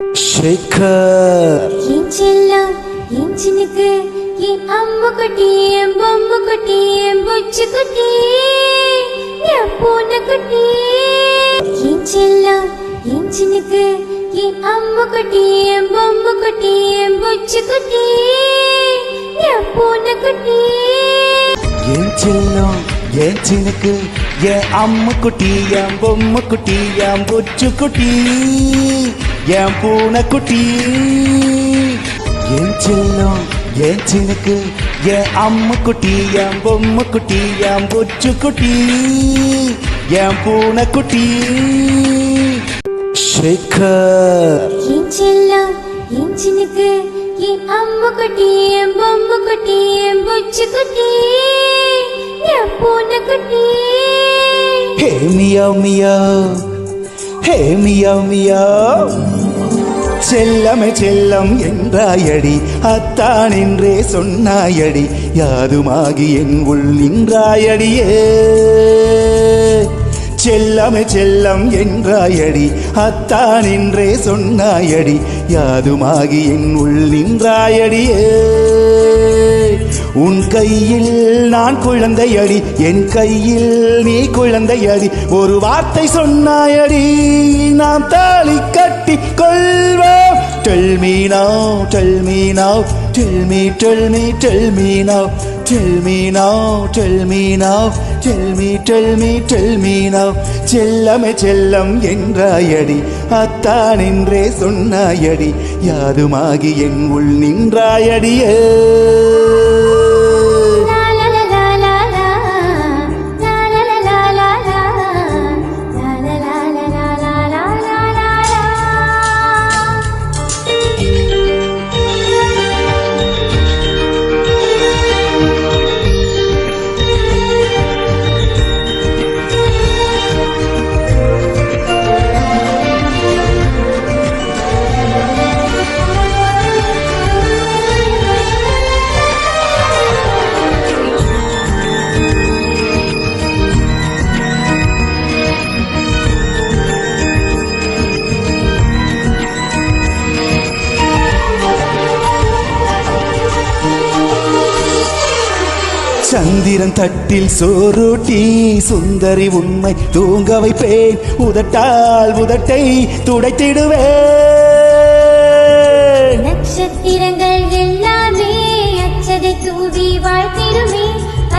शेखर इंचिनुக்கு என் அம்முக்குட்டி என் பொம்முக்குட்டி என் புச்சுக்குட்டி என் பூனைக்குட்டி என் செல்லம் இன்ச்சினுக்கு என் அம்முக்குட்டி என் பொம்முக்குட்டி என் புச்சுக்குட்டி என் பூனைக்குட்டி என் செல்லம் என் சினுக்கு என் அம்முக்குட்டி என் பொம்முக்குட்டி என் புச்சுக்குட்டி என் பூனைக்குட்டி என் செல்லம் என் சினுக்கு என் அம்முக்குட்டி என் பொம்முக்குட்டி என் புச்சுக்குட்டி என் பூனைக்குட்டி शेखर என் செல்லம் இன்ச்சினுக்கு என் அம்முக்குட்டி என் பொம்முக்குட்டி என் புச்சுக்குட்டி என் பூனைக்குட்டி हे मियाओ मियाओ हे मियाओ मियाओ செல்லமே செல்லம் என்றாயடி அத்தான் என்றே சொன்னாயடி யாதுமாகி என் உள் நின்றாயடியே செல்லமே செல்லம் என்றாயடி அத்தான் என்றே சொன்னாயடி யாதுமாகி என் உள் நின்றாயடியே உன் கையில் நான் குழந்தையடி என் கையில் நீ குழந்தையடி ஒரு வார்த்தை சொன்னாயடி நாம் தாலி கட்டி கொள்வோம் Tell me now, tell me now, tell me, tell me, tell me now, tell me now, tell me now, tell me, tell me, tell me now. செல்லமே செல்லம் என்றாயடி அத்தான் என்றே சொன்னாயடி யாதுமாகி என் உள் நின்றாயடியே சந்திரன் தட்டில் சோறுட்டி சுந்தரி உண்மை தூங்க வைப்பேன் உதட்டால் உதட்டை துடைத்திடுவேன் நட்சத்திரங்கள் எல்லாமே அச்சதை தூவி வாழ்த்திடுமே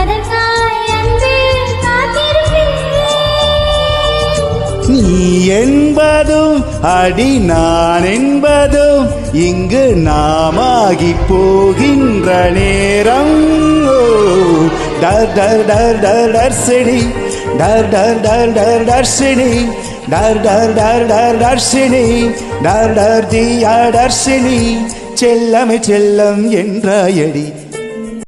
அதற்காய் அன்பு காத்திருப்பேன் நீ என்பதும் அடி நான் என்பதும் இங்கு நாமாகி போகின்ற நேரம் डर डर डर डर डर सिड़ी डर डर डर डर डर सिड़ी डर डर डर डर डर सिड़ी डर डर दिया डर सिड़ी செல்லமே செல்லம் என்றாயடி